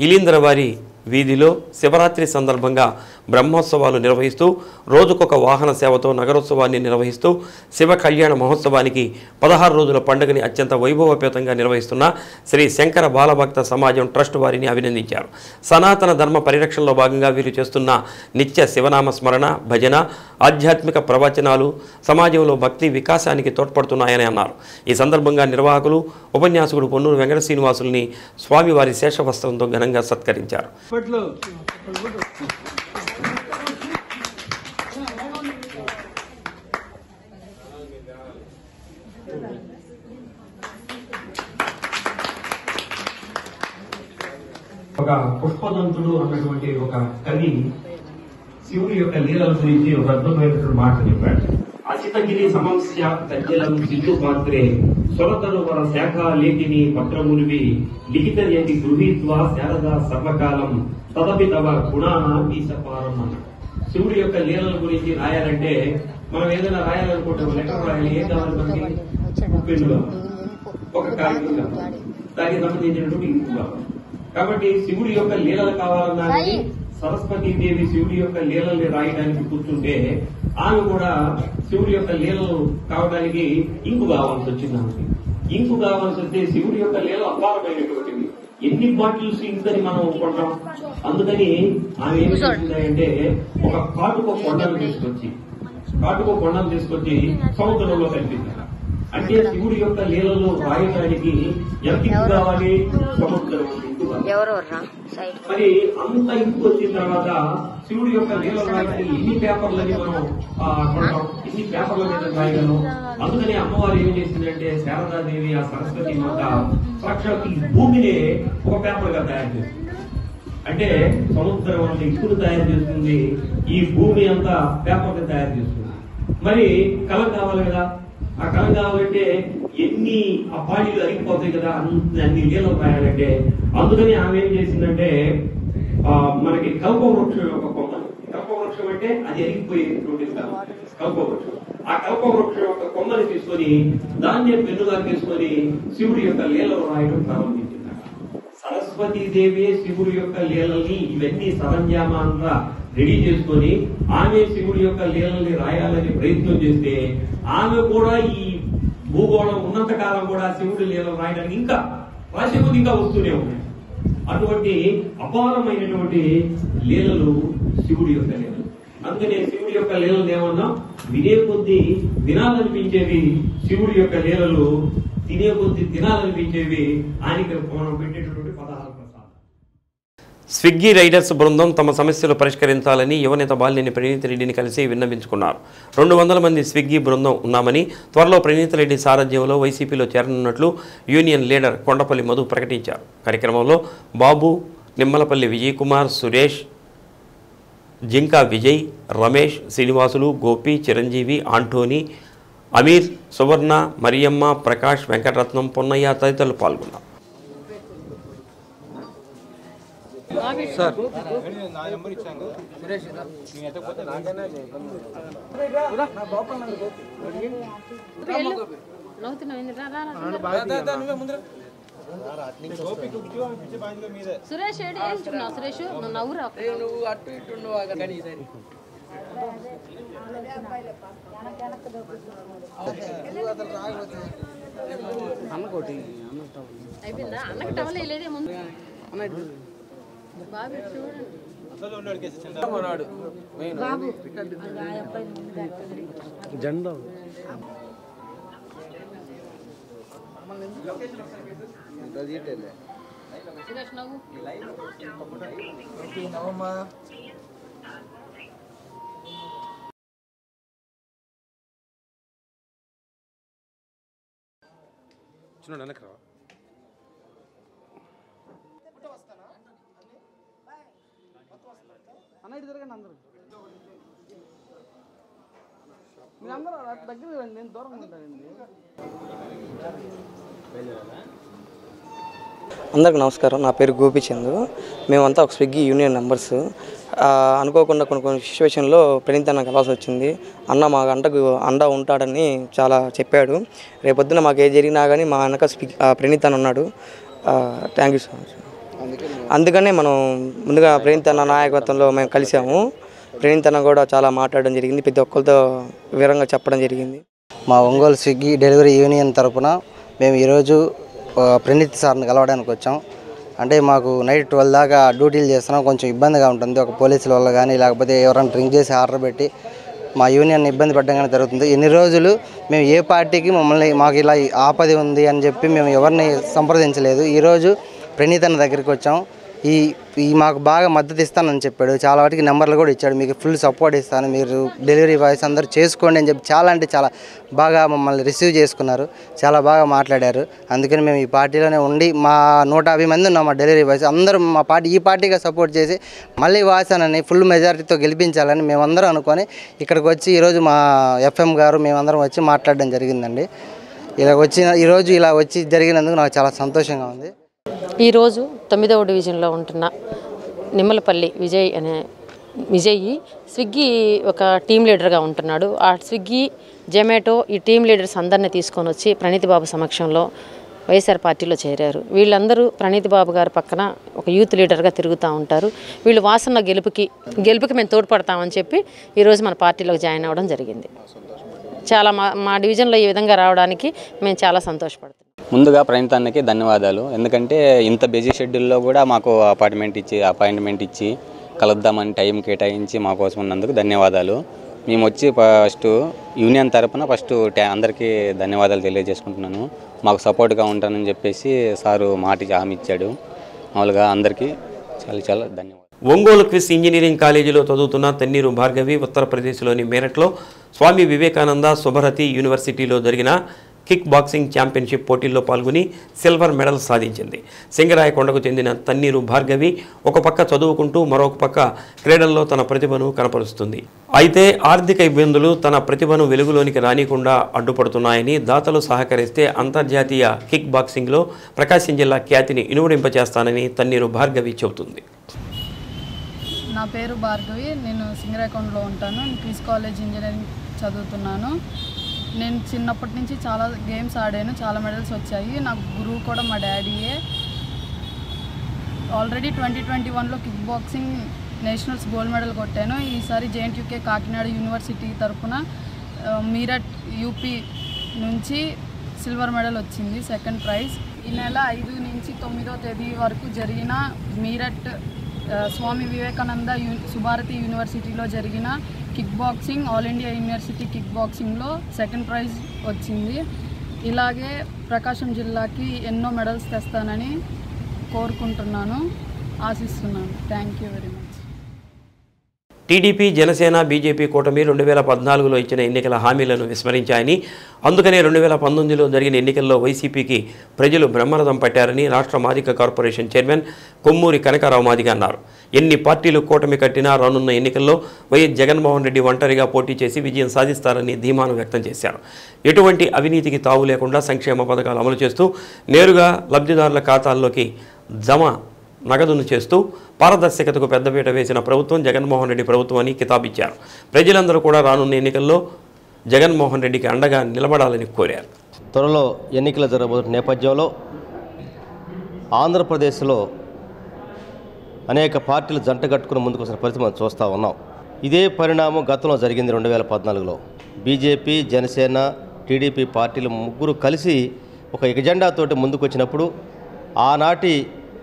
ఇలీంద్రవారి వీధిలో శివరాత్రి సందర్భంగా బ్రహ్మోత్సవాలు నిర్వహిస్తూ రోజుకొక వాహన సేవతో నగరోత్సవాన్ని నిర్వహిస్తూ శివ కళ్యాణ మహోత్సవానికి 16 రోజుల పండుగని అత్యంత వైభవపేతంగా నిర్వహిస్తున్న శ్రీ శంకర బాలభక్త సమాజం ట్రస్ట్ వారిని అభినందించారు. సనాతన ధర్మ పరిరక్షణలో భాగంగా వీరు చేస్తున్న నిత్య శివనామ స్మరణ, భజన, ఆధ్యాత్మిక ప్రవచనాలు సమాజంలో భక్తి వికాసానికి తోడ్పడుతున్నాయని అన్నారు. ఈ సందర్భంగా నిర్వాహకులు ఉపన్యాసకుడు పొన్నూరు వెంకట శ్రీనివాసుల్ని స్వామివారి శేషవస్త్రంతో ఘనంగా సత్కరించారు. ఒక పుష్పదంతుడు అన్నటువంటి ఒక కవి శివుని యొక్క లీలల గురించి ఒక అద్భుతమైనటువంటి మాట చెప్పాడు. అసితగిరి సమస్య తజ్జలం సిద్ధు మాత్రే సొరతను వర శాఖ లేఖిని పత్రమునివి లిఖిత యతి గృహీత్వా శారద సర్వకాలం తదపి తవ గుణాన ఈశపారం అన్న. శివుడి యొక్క లీలల గురించి రాయాలంటే మనం ఏదైనా రాయాలనుకుంటాం, లెటర్ రాయాలి, ఏం కావాలి మనకి? పెన్నుగా ఒక కాగితంగా దానికి సంబంధించినటువంటి ఇంకు కావాలి. కాబట్టి శివుడి యొక్క లీలలు కావాలన్నా సరస్వతీదేవి శివుడి యొక్క లీలల్ని రాయడానికి కూర్చుంటే ఆమె కూడా శివుడి యొక్క లీలలు కావడానికి ఇంకు కావాల్సి వచ్చింది. ఆమెకి ఇంకు కావాల్సి వస్తే శివుడి యొక్క లీలలు అపారమైనటువంటివి. ఎన్ని బాటిల్స్ ఇంక్ అని మనం ఒప్పుకుంటాం. అందుకని ఆమె ఏమి చేసిందంటే ఒక కాటుకో కొండను తీసుకొచ్చి సముద్రంలో కనిపించారు. అంటే శివుడి యొక్క లీలలు రాయడానికి ఎంత ఇంకు కావాలి? సముద్రం ఇంకు కావాలి. మరి అంత ఇంకు వచ్చిన తర్వాత శివుడి యొక్క లీలలు రాయడానికి ఇన్ని పేపర్లని మనం కొంటాం, ఇన్ని పేపర్ల మీద రాయగలం. అందుకని అమ్మవారు ఏం చేసిందంటే శారదాదేవి ఆ సరస్వతి మాత సాక్షాత్ ఈ భూమిని ఒక పేపర్ గా తయారు చేస్తుంది. అంటే సముద్రం అంతా ఇంకును తయారు చేస్తుంది, ఈ భూమి అంతా పేపర్ గా తయారు చేస్తుంది. మరి కలం కావాలి కదా, ఆ కలం కావాలంటే ఎన్ని ఆ పాళీలు అరిగిపోతాయి కదా, అన్ని లీలలు రాయాలంటే. అందుకని ఆమె ఏం చేసిందంటే మనకి కల్పవృక్షం యొక్క కొమ్మని, కల్పవృక్షం అంటే అది అరిగిపోయేటువంటి కల్పవృక్షం, ఆ కల్పవృక్షం యొక్క కొమ్మని తీసుకొని దాన్ని పెన్నుగా తీసుకొని శివుడి యొక్క లీలలు రాయడం ప్రారంభించింది. సరస్వతీదేవి శివుడి యొక్క లీలల్ని ఇవన్నీ సరంజామాంగా రెడీ చేసుకొని ఆమె శివుడి యొక్క లీలల్ని రాయాలని ప్రయత్నం చేస్తే ఆమె కూడా ఈ భూగోళం ఉన్నంత కాలం కూడా శివుడి లీలలు రాయడానికి ఇంకా రాసే కొద్ది ఇంకా వస్తూనే ఉన్నాయి. అటువంటి అపారమైనటువంటి లీలలు శివుడి యొక్క లీలలు. అందుకనే శివుడి యొక్క లీలలు ఏమన్నా వినే కొద్దీ వినాలనిపించేవి శివుడి యొక్క లీలలు తినే కొద్ది తినాలనిపించేవి ఆయనకి మనం పెట్టేటటువంటి పదహారు ప్రసాదాలు. స్విగ్గీ రైడర్స్ బృందం తమ సమస్యలు పరిష్కరించాలని యువనేత బాలినేని ప్రణీత్ రెడ్డిని కలిసి విన్నవించుకున్నారు. 200 మంది స్విగ్గీ బృందం ఉన్నామని, త్వరలో ప్రణీత్ రెడ్డి సారథ్యంలో వైసీపీలో చేరనున్నట్లు యూనియన్ లీడర్ కొండపల్లి మధు ప్రకటించారు. కార్యక్రమంలో బాబు, నిమ్మలపల్లి విజయ్ కుమార్, సురేష్, జింకా విజయ్, రమేష్, శ్రీనివాసులు, గోపి, చిరంజీవి, ఆంటోనీ, అమీర్, సువర్ణ, మరియమ్మ, ప్రకాష్, వెంకటరత్నం, పొన్నయ్య తదితరులు పాల్గొన్నారు. సురేష్ ఏంటున్నావు? సురేష్ నువ్వు నవ్వురా, నువ్వు అటు ఇటు అయిపోయిందా? అన్నకి టవల్ వేయలేదే ముందు. బాబు చూడండి, బాబు జెండా సురేష్ నవ్వు. అన్నట్టు జరగండి అందరూ. మీరు అందరూ దగ్గర రండి, నేను దూరంగా ఉంటానండి. అందరికి నమస్కారం. నా పేరు గోపిచంద్. మేమంతా ఒక స్విగ్గీ యూనియన్ మెంబర్స్. అనుకోకుండా కొన్ని సిచ్యువేషన్లో ప్రణీత్ అన్న కలవాల్సి వచ్చింది. అన్న మా గంటకు అండా ఉంటాడని చాలా చెప్పాడు. రేపొద్దున మాకు ఏ జరిగినా కానీ మా వెనక ప్రణీత్ అన్న ఉన్నాడు. Thank you so much. అందుకనే మనం ముందుగా ప్రణీత్ అన్న నాయకత్వంలో మేము కలిసాము. ప్రణీత్ అన్న కూడా చాలా మాట్లాడడం జరిగింది, ప్రతి ఒక్కరితో వివరంగా చెప్పడం జరిగింది. మా ఒంగోలు స్విగ్గీ డెలివరీ యూనియన్ తరఫున మేము ఈరోజు ప్రణీత్ సార్ని కలవడానికి వచ్చాం. అంటే మాకు నైట్ 12 దాకా డ్యూటీలు చేస్తున్నాం, కొంచెం ఇబ్బందిగా ఉంటుంది. ఒక పోలీసుల వల్ల కానీ లేకపోతే ఎవరైనా డ్రింక్ చేసి ఆర్డర్ పెట్టి మా యూనియన్ ఇబ్బంది పడడం కానీ జరుగుతుంది. ఎన్ని రోజులు మేము ఏ పార్టీకి మాకు ఇలా ఆపద ఉంది అని చెప్పి మేము ఎవరిని సంప్రదించలేదు. ఈరోజు ప్రణీత్ అన్న దగ్గరికి వచ్చాం. ఈ మాకు బాగా మద్దతు ఇస్తానని చెప్పాడు. చాలా వాటికి నెంబర్లు కూడా ఇచ్చాడు. మీకు ఫుల్ సపోర్ట్ ఇస్తాను, మీరు డెలివరీ బాయ్స్ అందరూ చేసుకోండి అని చెప్పి చాలా అంటే చాలా బాగా మమ్మల్ని రిసీవ్ చేసుకున్నారు. చాలా బాగా మాట్లాడారు. అందుకని మేము ఈ పార్టీలోనే ఉండి మా 150 మంది ఉన్నాం. మా డెలివరీ బాయ్స్ అందరూ మా పార్టీ ఈ పార్టీగా సపోర్ట్ చేసి మళ్ళీ వాసనని ఫుల్ మెజారిటీతో గెలిపించాలని మేమందరం అనుకొని ఇక్కడికి వచ్చి ఈరోజు మా ఎఫ్ఎం గారు మేమందరం వచ్చి మాట్లాడడం జరిగిందండి. ఈరోజు ఇలా వచ్చి జరిగినందుకు నాకు చాలా సంతోషంగా ఉంది. ఈరోజు 9వ డివిజన్లో ఉంటున్న నిమ్మలపల్లి విజయ్ స్విగ్గీ ఒక టీం లీడర్గా ఉంటున్నాడు. ఆ స్విగ్గీ, జొమాటో ఈ టీం లీడర్స్ అందరినీ తీసుకొని వచ్చి ప్రణీత్ బాబు సమక్షంలో వైఎస్ఆర్ పార్టీలో చేరారు. వీళ్ళందరూ ప్రణీత్ బాబు గారి పక్కన ఒక యూత్ లీడర్గా తిరుగుతూ ఉంటారు. వీళ్ళు వాసన గెలుపుకి మేము తోడ్పడతామని చెప్పి ఈరోజు మన పార్టీలోకి జాయిన్ అవ్వడం జరిగింది. చాలా మా డివిజన్లో ఈ విధంగా రావడానికి మేము చాలా సంతోషపడుతున్నాం. ముందుగా ప్రణీత్ అన్నకి ధన్యవాదాలు. ఎందుకంటే ఇంత బిజీ షెడ్యూల్లో కూడా మాకు అపాయింట్మెంట్ ఇచ్చి కలుద్దామని టైం కేటాయించి మా కోసం ఉన్నందుకు ధన్యవాదాలు. మేము వచ్చి ఫస్ట్ యూనియన్ తరపున అందరికీ ధన్యవాదాలు తెలియజేసుకుంటున్నాను. మాకు సపోర్ట్గా ఉంటానని చెప్పేసి సారు హామీ ఇచ్చాడు. మామూలుగా అందరికీ చాలా చాలా ధన్యవాదాలు. ఒంగోలు క్విస్ ఇంజనీరింగ్ కాలేజీలో చదువుతున్న తన్నీరు భార్గవి ఉత్తరప్రదేశ్లోని మేరట్లో స్వామి వివేకానంద శుభరతి యూనివర్సిటీలో జరిగిన కిక్ బాక్సింగ్ ఛాంపియన్షిప్ పోటీల్లో పాల్గొని సిల్వర్ మెడల్ సాధించింది. సింగరాయకొండకు చెందిన తన్నీరు భార్గవి ఒక పక్క చదువుకుంటూ మరొక పక్క క్రీడల్లో తన ప్రతిభను కనపరుస్తుంది. అయితే ఆర్థిక ఇబ్బందులు తన ప్రతిభను వెలుగులోనికి రానికుండా అడ్డుపడుతున్నాయని, దాతలు సహకరిస్తే అంతర్జాతీయ కిక్ బాక్సింగ్లో ప్రకాశం జిల్లా ఖ్యాతిని ఇనుమడింపచేస్తానని తన్నీరు భార్గవి చెబుతుంది. నా పేరు భార్గవి. నేను సింగరాయకొండలో ఉంటాను. క్విజ్ కాలేజ్ ఇంజనీరింగ్ చదువుతున్నాను. నేను చిన్నప్పటి నుంచి చాలా గేమ్స్ ఆడాను, చాలా మెడల్స్ వచ్చాయి. నాకు గురువు కూడా మా డాడీయే. ఆల్రెడీ 2021లో kick boxing nationals gold medal కొట్టాను. ఈసారి JNTUK కాకినాడ యూనివర్సిటీ తరఫున మీరట్ యూపీ నుంచి సిల్వర్ మెడల్ వచ్చింది, సెకండ్ ప్రైజ్. ఈ నెల 5 నుంచి 9వ తేదీ వరకు జరిగిన మీరట్ స్వామి వివేకానంద శుభారతి యూనివర్సిటీలో జరిగిన kick boxing all India university kick బాక్సింగ్లో సెకండ్ ప్రైజ్ వచ్చింది. ఇలాగే ప్రకాశం జిల్లాకి ఎన్నో మెడల్స్ తెస్తానని కోరుకుంటున్నాను, ఆశిస్తున్నాను. Thank you very much. TDP, Janasena, BJP కూటమి 2014లో ఇచ్చిన ఎన్నికల హామీలను విస్మరించాయని, అందుకనే 2019లో జరిగిన ఎన్నికల్లో వైసీపీకి ప్రజలు బ్రహ్మరథం పట్టారని రాష్ట్ర మాదిగ కార్పొరేషన్ చైర్మన్ కొమ్మూరి కనకారావు మాదిగ అన్నారు. ఎన్ని పార్టీలు కూటమి కట్టినా రానున్న ఎన్నికల్లో వైఎస్ జగన్మోహన్ రెడ్డి ఒంటరిగా పోటీ చేసి విజయం సాధిస్తారని ధీమాను వ్యక్తం చేశారు. ఎటువంటి అవినీతికి తావు లేకుండా సంక్షేమ పథకాలు అమలు చేస్తూ నేరుగా లబ్ధిదారుల ఖాతాల్లోకి నగదును చేస్తూ పారదర్శకతకు పెద్దపీట వేసిన ప్రభుత్వం జగన్మోహన్ రెడ్డి ప్రభుత్వం అని కితాబిచ్చారు. ప్రజలందరూ కూడా రానున్న ఎన్నికల్లో జగన్మోహన్ రెడ్డికి అండగా నిలబడాలని కోరారు. త్వరలో ఎన్నికలు జరగబోతున్న నేపథ్యంలో ఆంధ్రప్రదేశ్లో అనేక పార్టీలు జంట కట్టుకుని ముందుకు వచ్చిన పరిస్థితి మనం చూస్తూ ఉన్నాం. ఇదే పరిణామం గతంలో జరిగింది 2014లో. బీజేపీ, జనసేన, టీడీపీ పార్టీలు ముగ్గురు కలిసి ఒక ఎజెండాతోటి ముందుకు వచ్చినప్పుడు ఆనాటి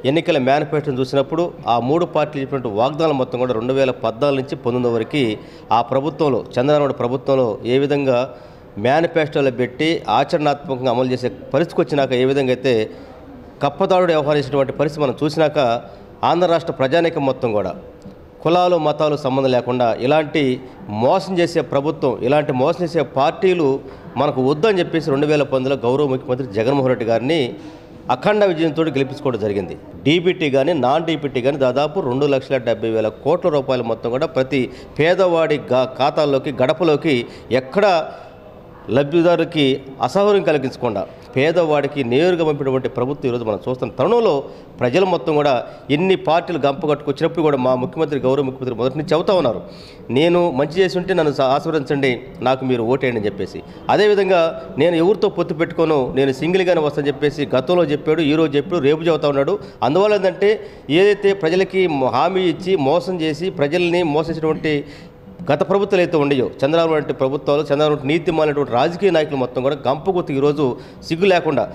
ఎన్నికల మేనిఫెస్టోని చూసినప్పుడు ఆ మూడు పార్టీలు చెప్పినట్టు వాగ్దానాలు మొత్తం కూడా 2014 నుంచి 19 వరకు ఆ ప్రభుత్వంలో చంద్రబాబు ప్రభుత్వంలో ఏ విధంగా మేనిఫెస్టోలో పెట్టి ఆచరణాత్మకంగా అమలు చేసే పరిస్థితికి వచ్చినాక ఏ విధంగా అయితే కప్పదారుడు వ్యవహరించినటువంటి పరిస్థితి మనం చూసినాక ఆంధ్ర రాష్ట్ర ప్రజానీకం మొత్తం కూడా కులాలు మతాలు సంబంధం లేకుండా ఇలాంటి మోసం చేసే ప్రభుత్వం, ఇలాంటి మోసం చేసే పార్టీలు మనకు వద్దని చెప్పేసి 2019లో గౌరవ ముఖ్యమంత్రి జగన్మోహన్ రెడ్డి గారిని అఖండ విజయంతో గెలిపించుకోవడం జరిగింది. డీబీటీ కానీ నాన్ డీబీటీ కానీ దాదాపు 2,70,000 కోట్ల రూపాయలు మొత్తం కూడా ప్రతి పేదవాడి ఖాతాల్లోకి గడపలోకి ఎక్కడ లబ్ధిదారుకి అసౌకర్యం కలిగించకుండా పేదవాడికి నేరుగా పంపినటువంటి ప్రభుత్వం ఈరోజు మనం చూస్తున్న తరుణంలో ప్రజలు మొత్తం కూడా ఎన్ని పార్టీలు గంప కట్టుకొచ్చినప్పుడు కూడా మా ముఖ్యమంత్రి గౌరవ ముఖ్యమంత్రి మొదటి నుంచి చెబుతా ఉన్నారు, నేను మంచి చేసి ఉంటే నన్ను ఆశీర్వదించండి, నాకు మీరు ఓటేయండి అని చెప్పేసి. అదేవిధంగా నేను ఎవరితో పొత్తు పెట్టుకోను, నేను సింగిల్గానే వస్తానని చెప్పేసి గతంలో చెప్పాడు, ఈరోజు చెప్పాడు, రేపు చెబుతా ఉన్నాడు. అందువల్ల ఏంటంటే ఏదైతే ప్రజలకి హామీ ఇచ్చి మోసం చేసి ప్రజల్ని మోసించినటువంటి గత ప్రభుత్వాలు అయితే ఉండయో చంద్రబాబు వంటి ప్రభుత్వాలు, చంద్రబాబు నీతిమాలినటువంటి రాజకీయ నాయకులు మొత్తం కూడా గంపగుత్తు ఈరోజు సిగ్గు లేకుండా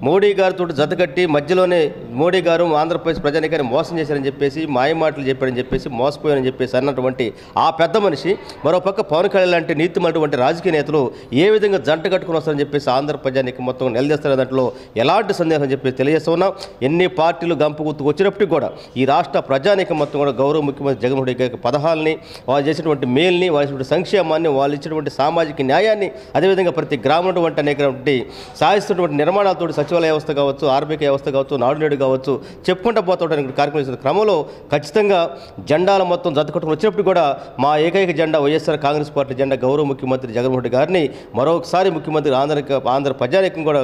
మోడీ గారితో జతకట్టి మధ్యలోనే మోడీ గారు ఆంధ్రప్రదేశ్ ప్రజానికాన్ని మోసం చేశారని చెప్పేసి మాయమాటలు చెప్పారని చెప్పేసి మోసపోయారని చెప్పేసి అన్నటువంటి ఆ పెద్ద మనిషి మరోపక్క పవన్ కళ్యాణ్ లాంటి నీతిమైనటువంటి రాజకీయ నేతలు ఏ విధంగా జంట కట్టుకుని వస్తారని చెప్పేసి ఆంధ్ర ప్రజానికి మొత్తం నిలదీస్తారనే దాంట్లో ఎలాంటి సందేహం చెప్పేసి తెలియజేస్తున్నాం. ఎన్ని పార్టీలు గంపు గుర్తుకు వచ్చినప్పటికీ కూడా ఈ రాష్ట్ర ప్రజానికి మొత్తం కూడా గౌరవ ముఖ్యమంత్రి జగన్మోహన్ రెడ్డి గారి పథకాలని, వాళ్ళు చేసినటువంటి మేల్ని, వాళ్ళు ఇచ్చినటువంటి సంక్షేమాన్ని, వాళ్ళు ఇచ్చినటువంటి సామాజిక న్యాయాన్ని, అదేవిధంగా ప్రతి గ్రామంలో వంటి అనేకటువంటి సాధిస్తున్నటువంటి నిర్మాణాలతో సచివాలయ వ్యవస్థ కావచ్చు, ఆర్బీకే వ్యవస్థ కావచ్చు, నాడు నేడు కావచ్చు చెప్పుకుంటూ పోతుంటానికి కార్యక్రమం చేసిన క్రమంలో ఖచ్చితంగా జెండాల మొత్తం జతకట్టుకుని వచ్చినప్పుడు కూడా మా ఏకైక జెండా వైఎస్ఆర్ కాంగ్రెస్ పార్టీ జెండా గౌరవ ముఖ్యమంత్రి జగన్మోహన్ రెడ్డి గారిని మరొకసారి ముఖ్యమంత్రి ఆంధ్ర ప్రజానీకం కూడా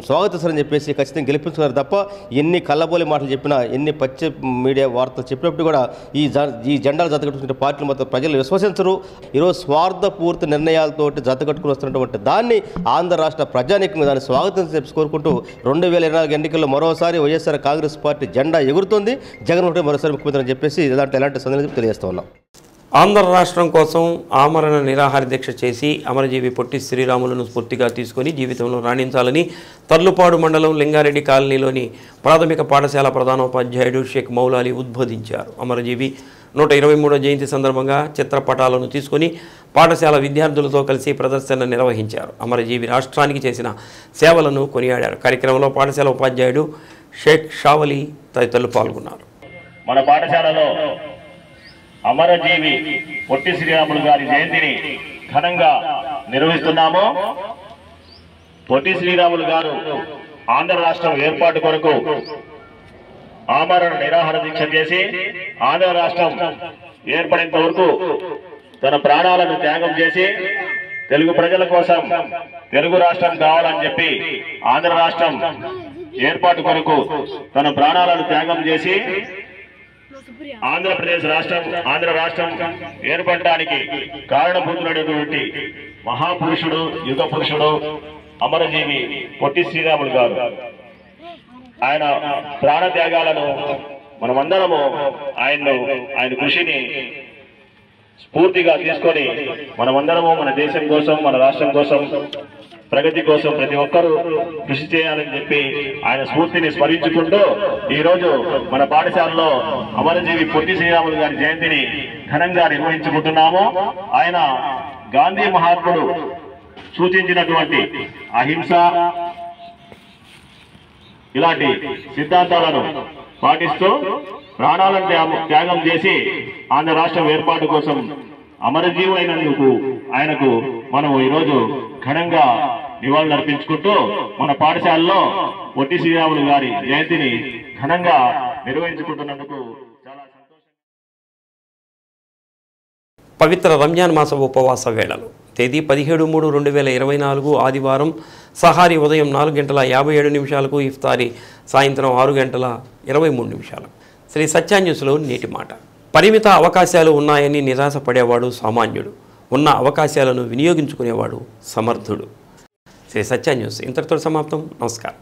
స్వాగతిస్తారని చెప్పేసి ఖచ్చితంగా గెలిపించుకున్నారు తప్ప ఎన్ని కళ్ళబోలి మాటలు చెప్పినా, ఎన్ని పచ్చి మీడియా వార్తలు చెప్పినప్పుడు కూడా ఈ జెండాలు జతకట్టుకునే పార్టీలు మొత్తం ప్రజలు విశ్వసించరు. ఈరోజు స్వార్థపూర్తి నిర్ణయాలతోటి జతకట్టుకుని వస్తున్నటువంటి దాన్ని ఆంధ్ర రాష్ట్ర ప్రజానీకంగా దాన్ని స్వాగతం చెప్పి కోరుకుంటూ 2024 ఎన్నికల్లో మరోసారి వైఎస్ఆర్ కాంగ్రెస్ పార్టీ జెండా ఎగురుతుంది, జగన్మోహన్ రెడ్డి మరోసారి ముఖ్యమంత్రి అని చెప్పేసి ఎలాంటి సందేహం తెలియజేస్తూ ఉన్నాం. ఆంధ్ర రాష్ట్రం కోసం ఆమరణ నిరాహార దీక్ష చేసి అమరజీవి పొట్టి శ్రీరాములను స్ఫూర్తిగా తీసుకొని జీవితంలో రాణించాలని తర్లుపాడు మండలం లింగారెడ్డి కాలనీలోని ప్రాథమిక పాఠశాల ప్రధానోపాధ్యాయుడు షేక్ మౌలాలి ఉద్బోధించారు. అమరజీవి 123వ జయంతి సందర్భంగా చిత్రపటాలను తీసుకుని పాఠశాల విద్యార్థులతో కలిసి ప్రదర్శన నిర్వహించారు. అమరజీవి రాష్ట్రానికి చేసిన సేవలను కొనియాడారు. కార్యక్రమంలో పాఠశాల ఉపాధ్యాయుడు షేక్ షావలి తదితరులు పాల్గొన్నారు. మన పాఠశాలలో అమరజీవి పొట్టి శ్రీరాములు గారి జయంతిని ఘనంగా నిర్వహిస్తున్నాము. పొట్టి శ్రీరాములు గారు ఆంధ్ర రాష్ట్రం ఏర్పాటు కొరకు ఆమరణ నిరాహార దీక్ష చేసి ఆంధ్ర రాష్ట్రం ఏర్పడేంత వరకు తన ప్రాణాలను త్యాగం చేసి తెలుగు ప్రజల కోసం తెలుగు రాష్ట్రం కావాలని చెప్పి ఆంధ్ర రాష్ట్రం ఏర్పాటు కొరకు తన ప్రాణాలను త్యాగం చేసి ఆంధ్ర రాష్ట్రం ఏర్పడడానికి కారణభూతుడైనటువంటి మహాపురుషుడు, యుగ పురుషుడు అమరజీవి పొట్టి శ్రీరాములు గారు. ఆయన ప్రాణ త్యాగాలను మనమందరము ఆయన కృషిని స్ఫూర్తిగా తీసుకొని మనమందరము మన దేశం కోసం, మన రాష్ట్రం కోసం, ప్రగతి కోసం ప్రతి ఒక్కరూ కృషి చేయాలని చెప్పి ఆయన స్ఫూర్తిని స్మరించుకుంటూ ఈ రోజు మన పాఠశాలలో అమరజీవి పొట్టి శ్రీరాములు గారి జయంతిని ఘనంగా నిర్వహించుకుంటున్నాము. ఆయన గాంధీ మహాత్ముడు సూచించినటువంటి అహింస, ఇలాంటి సిద్ధాంతాలను పాటిస్తూ ప్రాణాలను త్యాగం చేసి ఆంధ్ర రాష్ట్రం ఏర్పాటు కోసం అమరజీవులైనందుకు ఆయనకు మనం ఈరోజు ఘనంగా నివాళులు అర్పించుకుంటూ మన పాఠశాలలో పొట్టి శ్రీరాములు గారి జయంతిని ఘనంగా నిర్వహించుకుంటున్నందుకు చాలా పవిత్ర రంజాన్ మాస ఉపవాస వేళలు తేదీ 17/3/2024 ఆదివారం సహారీ ఉదయం 4:57 ఇఫ్తారీ సాయంత్రం 6:23 శ్రీ సత్య న్యూస్లో నేటి మాట. పరిమిత అవకాశాలు ఉన్నాయని నిరాశపడేవాడు సామాన్యుడు, ఉన్న అవకాశాలను వినియోగించుకునేవాడు సమర్థుడు. శ్రీ సత్య న్యూస్ ఇంతటితో సమాప్తం. నమస్కారం.